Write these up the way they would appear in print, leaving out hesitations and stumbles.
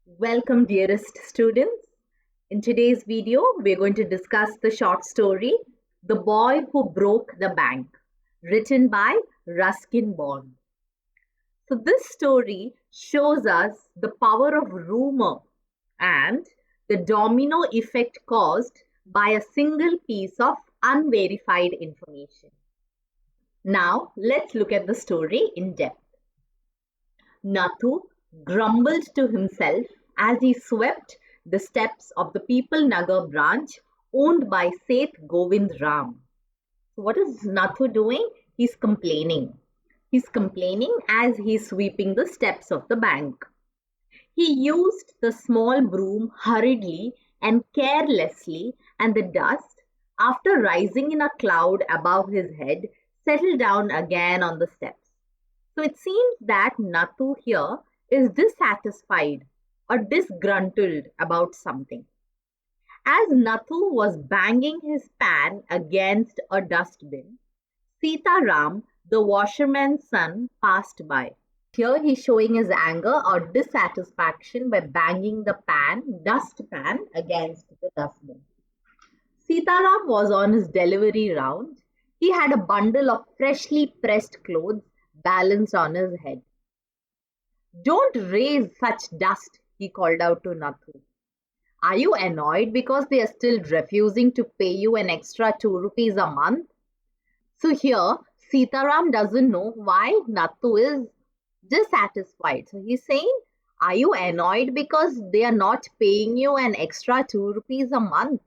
Welcome, dearest students. In today's video, we're going to discuss the short story, The Boy Who Broke the Bank, written by Ruskin Bond. So this story shows us the power of rumor and the domino effect caused by a single piece of unverified information. Now, let's look at the story in depth. Nathu grumbled to himself as he swept the steps of the People Nagar branch owned by Seth Govind Ram. So what is Nathu doing? He's complaining. He's complaining as he's sweeping the steps of the bank. He used the small broom hurriedly and carelessly, and the dust, after rising in a cloud above his head, settled down again on the steps. So it seems that Nathu here is dissatisfied or disgruntled about something. As Nathu was banging his pan against a dustbin, Sitaram, the washerman's son, passed by. Here he's showing his anger or dissatisfaction by banging the dustpan against the dustbin. Sitaram was on his delivery round. He had a bundle of freshly pressed clothes balanced on his head. "Don't raise such dust," he called out to Nathu. "Are you annoyed because they are still refusing to pay you an extra 2 rupees a month?" So here, Sitaram doesn't know why Nathu is dissatisfied. So he's saying, "Are you annoyed because they are not paying you an extra 2 rupees a month?"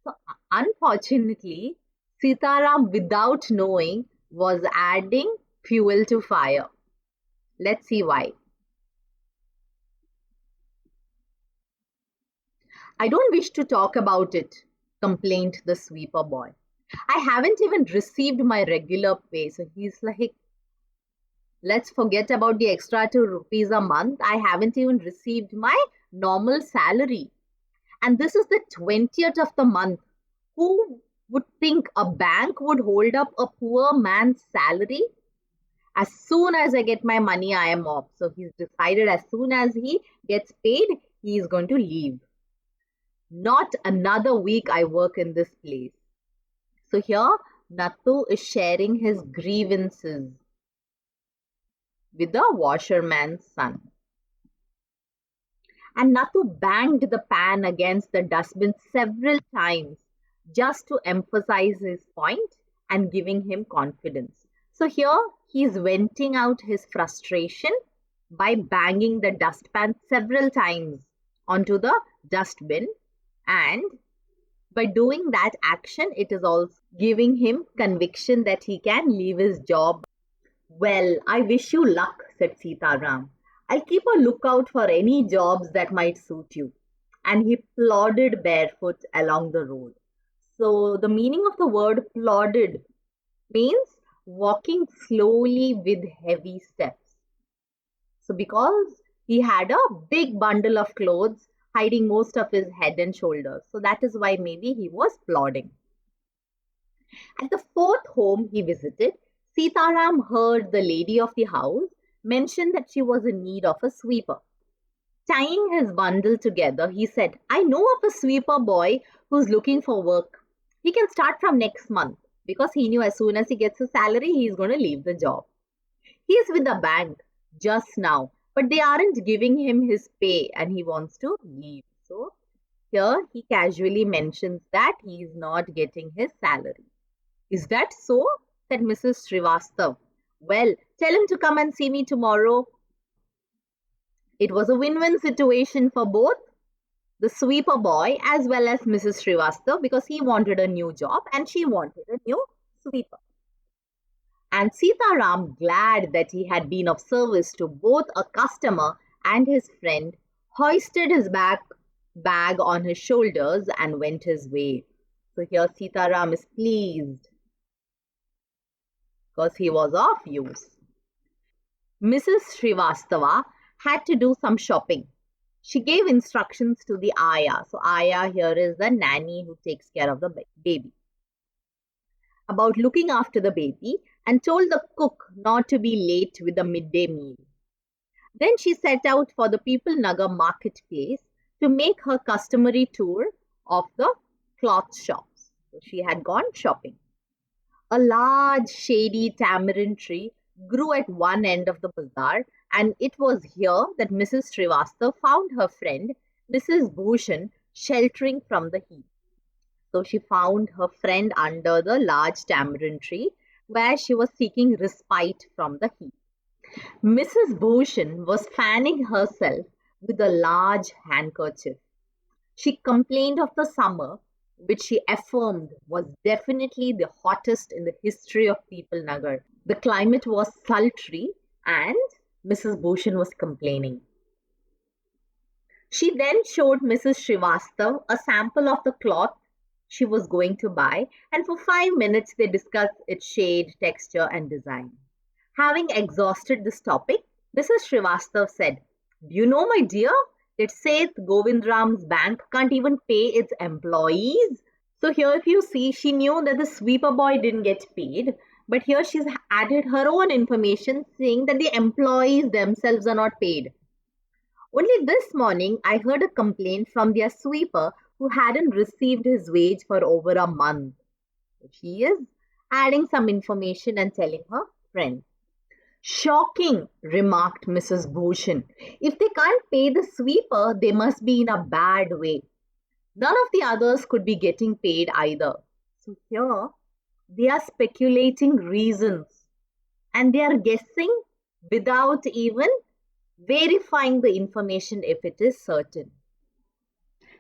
So unfortunately, Sitaram, without knowing, was adding fuel to fire. Let's see why. "I don't wish to talk about it," complained the sweeper boy. "I haven't even received my regular pay." So he's like, let's forget about the extra 2 rupees a month. I haven't even received my normal salary. And this is the 20th of the month. Who would think a bank would hold up a poor man's salary? As soon as I get my money, I am off. So he's decided as soon as he gets paid, he is going to leave. Not another week I work in this place. So here, Nathu is sharing his grievances with the washerman's son. And Nathu banged the pan against the dustbin several times just to emphasize his point and giving him confidence. So here he is venting out his frustration by banging the dustpan several times onto the dustbin, and by doing that action, it is also giving him conviction that he can leave his job. "Well, I wish you luck," said Sitaram. "I'll keep a lookout for any jobs that might suit you." And he plodded barefoot along the road. So the meaning of the word plodded means walking slowly with heavy steps. So because he had a big bundle of clothes hiding most of his head and shoulders, so that is why maybe he was plodding. At the fourth home he visited, Sitaram heard the lady of the house mention that she was in need of a sweeper. Tying his bundle together, he said, "I know of a sweeper boy who's looking for work. He can start from next month," because he knew as soon as he gets a salary, he's going to leave the job. "He is with the bank just now, but they aren't giving him his pay and he wants to leave." So here he casually mentions that he is not getting his salary. "Is that so?" said Mrs. Srivastav. "Well, tell him to come and see me tomorrow." It was a win-win situation for both the sweeper boy as well as Mrs. Srivastav, because he wanted a new job and she wanted a new sweeper. And Sitaram, glad that he had been of service to both a customer and his friend, hoisted his bag on his shoulders and went his way. So here Sitaram is pleased because he was of use. Mrs. Srivastava had to do some shopping. She gave instructions to the Aya. So Aya here is the nanny who takes care of the baby, about looking after the baby, and told the cook not to be late with the midday meal. Then she set out for the People Nagar marketplace to make her customary tour of the cloth shops. So she had gone shopping. A large shady tamarind tree grew at one end of the bazaar, and it was here that Mrs. Srivastava found her friend, Mrs. Bhushan, sheltering from the heat. So she found her friend under the large tamarind tree where she was seeking respite from the heat. Mrs. Bhushan was fanning herself with a large handkerchief. She complained of the summer, which she affirmed was definitely the hottest in the history of People Nagar. The climate was sultry, and Mrs. Bhushan was complaining. She then showed Mrs. Srivastava a sample of the cloth she was going to buy, and for 5 minutes they discussed its shade, texture, and design. Having exhausted this topic, Mrs. Srivastava said, "Do you know, my dear, that Seth Govindram's bank can't even pay its employees?" So here, if you see, she knew that the sweeper boy didn't get paid, but here she's added her own information saying that the employees themselves are not paid. Only this morning, I heard a complaint from their sweeper who hadn't received his wage for over a month. She is adding some information and telling her friend. "Shocking," remarked Mrs. Bhushan. "If they can't pay the sweeper, they must be in a bad way. None of the others could be getting paid either." So here they are speculating reasons and they are guessing without even verifying the information if it is certain.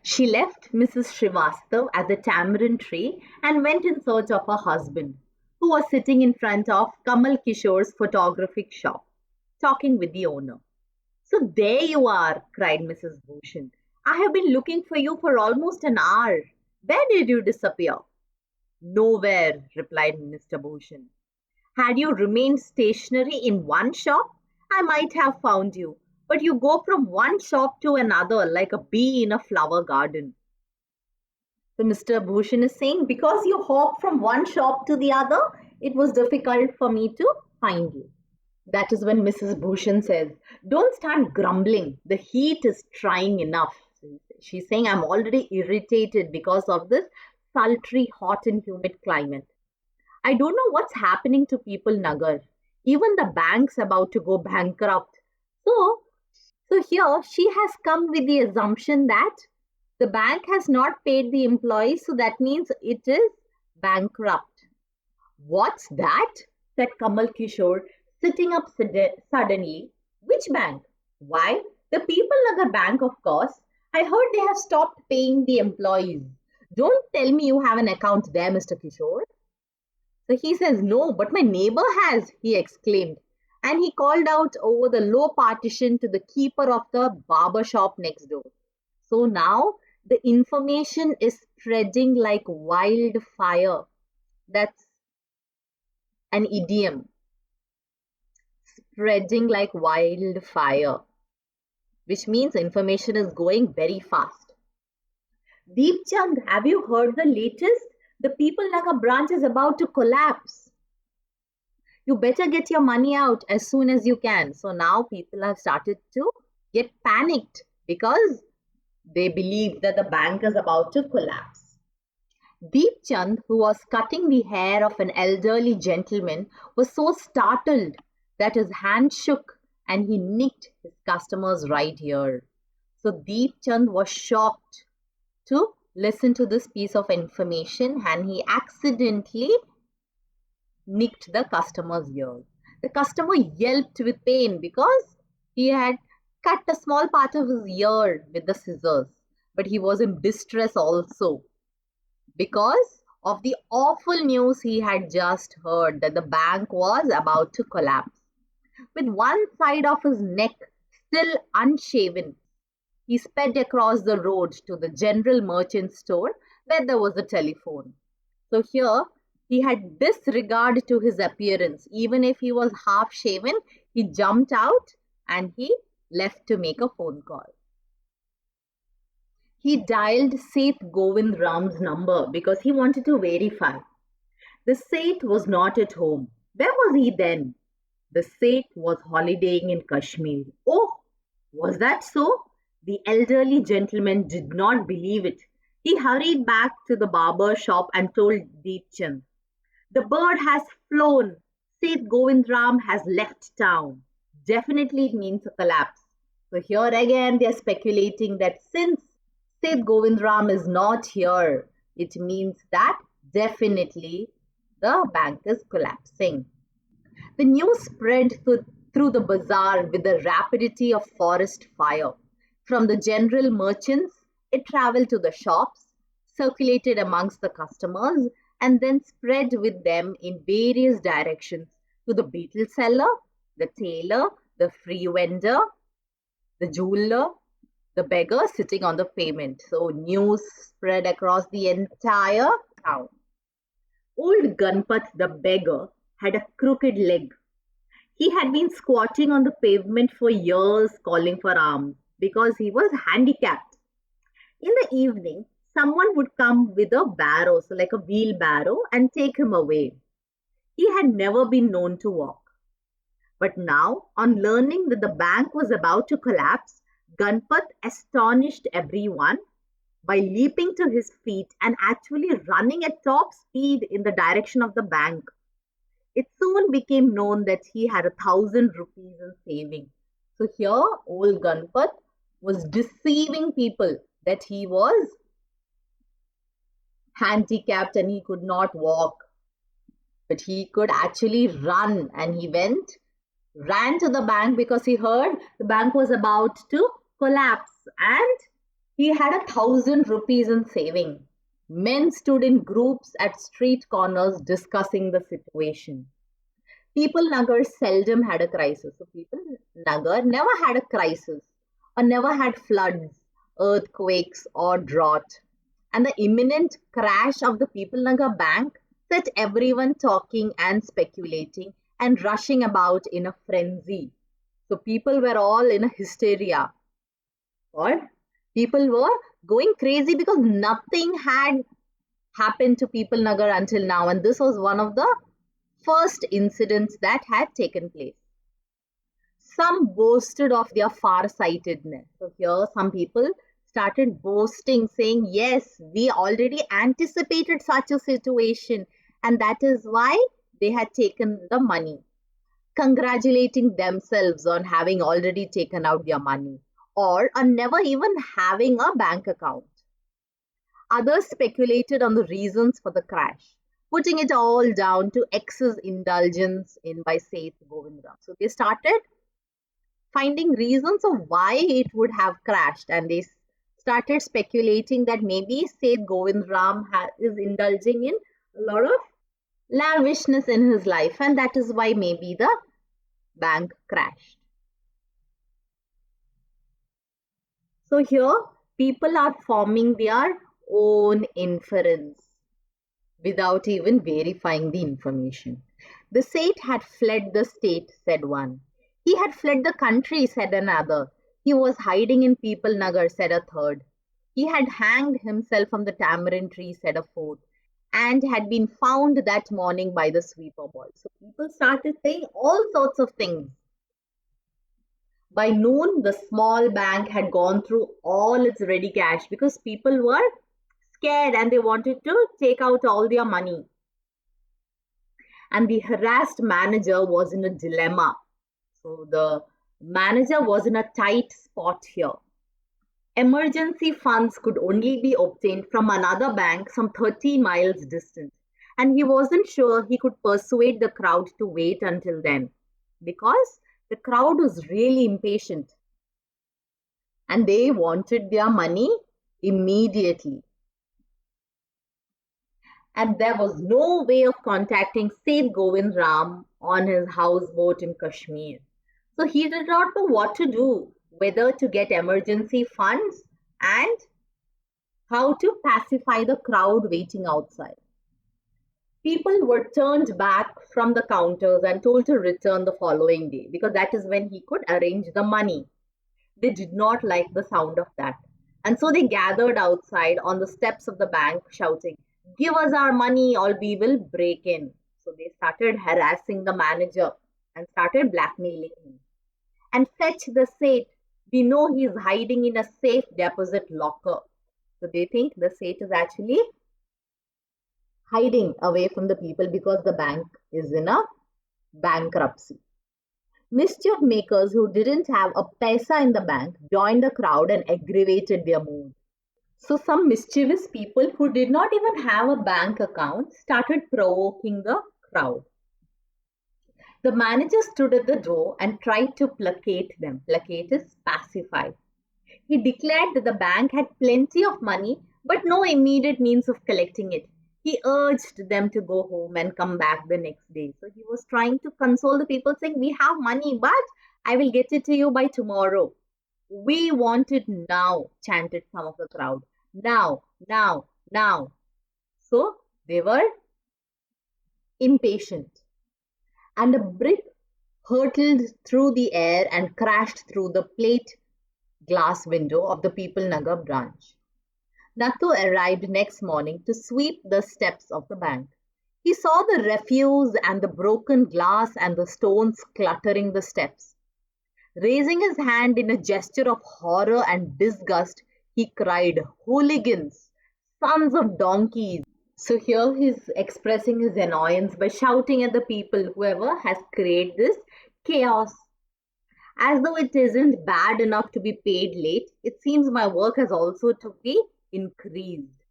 She left Mrs. Srivastava at the tamarind tree and went in search of her husband, who was sitting in front of Kamal Kishore's photographic shop, talking with the owner. "So there you are," cried Mrs. Bhushan. "I have been looking for you for almost an hour. Where did you disappear?" "Nowhere," replied Mr. Bhushan. "Had you remained stationary in one shop, I might have found you. But you go from one shop to another like a bee in a flower garden." So Mr. Bhushan is saying, because you hop from one shop to the other, it was difficult for me to find you. That is when Mrs. Bhushan says, "Don't start grumbling. The heat is trying enough." She's saying, "I'm already irritated because of this sultry, hot and humid climate. I don't know what's happening to People Nagar. Even the bank's about to go bankrupt. So here she has come with the assumption that the bank has not paid the employees, so that means it is bankrupt." "What's that?" said Kamal Kishore, sitting up suddenly. "Which bank?" "Why, the People Nagar Bank, of course. I heard they have stopped paying the employees. Don't tell me you have an account there, Mr. Kishore." So he says, "No, but my neighbor has," he exclaimed. And he called out over the low partition to the keeper of the barber shop next door. So now the information is spreading like wildfire. That's an idiom. Spreading like wildfire, which means information is going very fast. "Deep Chand, have you heard the latest? The People Nagar branch is about to collapse. You better get your money out as soon as you can." So now people have started to get panicked because they believe that the bank is about to collapse. Deep Chand, who was cutting the hair of an elderly gentleman, was so startled that his hand shook and he nicked his customer's right ear. So Deep Chand was shocked to listen to this piece of information and he accidentally nicked the customer's ear. The customer yelped with pain because he had cut a small part of his ear with the scissors, but he was in distress also because of the awful news he had just heard that the bank was about to collapse. With one side of his neck still unshaven, he sped across the road to the general merchant store where there was a telephone. So here he had disregard to his appearance. Even if he was half shaven, he jumped out and he left to make a phone call. He dialed Seth Govind Ram's number because he wanted to verify. The Seth was not at home. Where was he then? The Seth was holidaying in Kashmir. Oh, was that so? The elderly gentleman did not believe it. He hurried back to the barber shop and told Deepchand, "The bird has flown. Seth Govindram has left town." Definitely it means a collapse. So here again they are speculating that since Seth Govindram is not here, it means that definitely the bank is collapsing. The news spread through the bazaar with the rapidity of forest fire. From the general merchants, it traveled to the shops, circulated amongst the customers, and then spread with them in various directions to the beetle seller, the tailor, the free vendor, the jeweler, the beggar sitting on the pavement. So news spread across the entire town. Old Gunpat the beggar had a crooked leg. He had been squatting on the pavement for years calling for alms because he was handicapped. In the evening, someone would come with a barrow, so like a wheelbarrow, and take him away. He had never been known to walk. But now, on learning that the bank was about to collapse, Gunpat astonished everyone by leaping to his feet and actually running at top speed in the direction of the bank. It soon became known that he had 1,000 rupees in savings. So here, old Gunpat was deceiving people that he was handicapped and he could not walk. But he could actually run, and he ran to the bank because he heard the bank was about to collapse and he had 1,000 rupees in saving. Men stood in groups at street corners discussing the situation. People Nagar seldom had a crisis. So people Nagar never had a crisis or never had floods, earthquakes, or drought. And the imminent crash of the People Nagar Bank set everyone talking and speculating and rushing about in a frenzy. So people were all in a hysteria, or people were going crazy because nothing had happened to People Nagar until now, and this was one of the first incidents that had taken place. Some boasted of their far-sightedness. So here some people started boasting, saying, yes, we already anticipated such a situation, and that is why they had taken the money, congratulating themselves on having already taken out their money or on never even having a bank account. Others speculated on the reasons for the crash, putting it all down to excess indulgence in by Seth Govindram. So they started finding reasons of why it would have crashed, and they started speculating that maybe Seth Govindram is indulging in a lot of lavishness in his life, and that is why maybe the bank crashed. So here people are forming their own inference without even verifying the information. The Seth had fled the state, said one. He had fled the country, said another. He was hiding in People Nagar, said a third. He had hanged himself from the tamarind tree, said a fourth, and had been found that morning by the sweeper boy. So people started saying all sorts of things. By noon, the small bank had gone through all its ready cash because people were scared and they wanted to take out all their money. And the harassed manager was in a dilemma. So the manager was in a tight spot here. Emergency funds could only be obtained from another bank some 30 miles distant, and he wasn't sure he could persuade the crowd to wait until then because the crowd was really impatient and they wanted their money immediately. And there was no way of contacting Seth Govindram on his houseboat in Kashmir. So he did not know what to do, whether to get emergency funds and how to pacify the crowd waiting outside. People were turned back from the counters and told to return the following day because that is when he could arrange the money. They did not like the sound of that. And so they gathered outside on the steps of the bank shouting, "Give us our money or we will break in." So they started harassing the manager and started blackmailing him. And fetch the safe. We know he is hiding in a safe deposit locker. So they think the safe is actually hiding away from the people because the bank is in a bankruptcy. Mischief makers who didn't have a paisa in the bank joined the crowd and aggravated their mood. So some mischievous people who did not even have a bank account started provoking the crowd. The manager stood at the door and tried to placate them. Placate is pacify. He declared that the bank had plenty of money but no immediate means of collecting it. He urged them to go home and come back the next day. So he was trying to console the people, saying, "We have money, but I will get it to you by tomorrow." "We want it now," chanted some of the crowd. Now, now, now. So they were impatient. And a brick hurtled through the air and crashed through the plate glass window of the People Nagar branch. Nathu arrived next morning to sweep the steps of the bank. He saw the refuse and the broken glass and the stones cluttering the steps. Raising his hand in a gesture of horror and disgust, he cried, "Hooligans! Sons of donkeys!" So here he's expressing his annoyance by shouting at the people, whoever has created this chaos. As though it isn't bad enough to be paid late, it seems my work has also to be increased.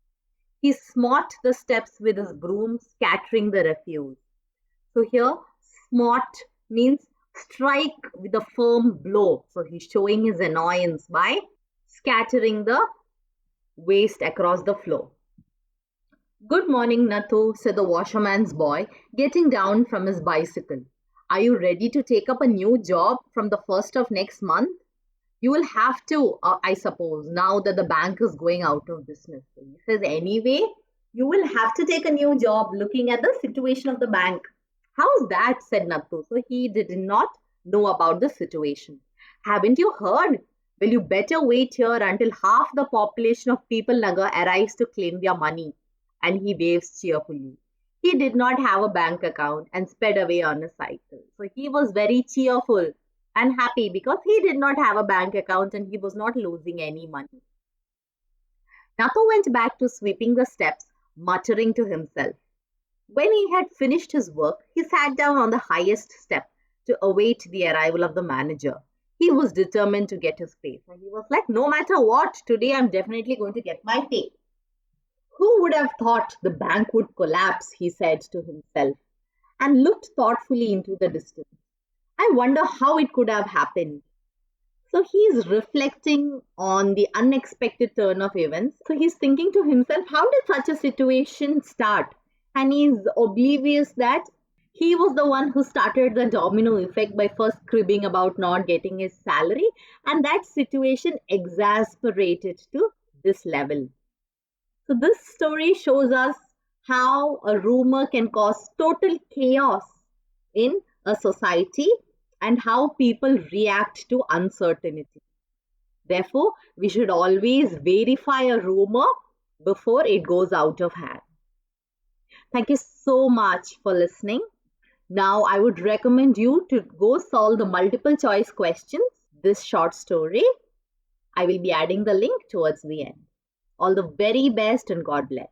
He smote the steps with his broom, scattering the refuse. So here, smote means strike with a firm blow. So he's showing his annoyance by scattering the waste across the floor. "Good morning, Nathu," said the washerman's boy, getting down from his bicycle. "Are you ready to take up a new job from the 1st of next month? You will have to, I suppose, now that the bank is going out of business." He says, "Anyway, you will have to take a new job looking at the situation of the bank." "How's that?" said Nathu. So he did not know about the situation. "Haven't you heard? Well, you better wait here until half the population of People Nagar arrives to claim their money." And he waves cheerfully. He did not have a bank account and sped away on a cycle. So he was very cheerful and happy because he did not have a bank account and he was not losing any money. Nathu went back to sweeping the steps, muttering to himself. When he had finished his work, he sat down on the highest step to await the arrival of the manager. He was determined to get his pay. And he was like, "No matter what, today I'm definitely going to get my pay." "Who would have thought the bank would collapse?" he said to himself, and looked thoughtfully into the distance. "I wonder how it could have happened." So he's reflecting on the unexpected turn of events. So he's thinking to himself, how did such a situation start? And he's oblivious that he was the one who started the domino effect by first cribbing about not getting his salary, and that situation exasperated to this level. So this story shows us how a rumor can cause total chaos in a society and how people react to uncertainty. Therefore, we should always verify a rumor before it goes out of hand. Thank you so much for listening. Now, I would recommend you to go solve the multiple choice questions, this short story. I will be adding the link towards the end. All the very best and God bless.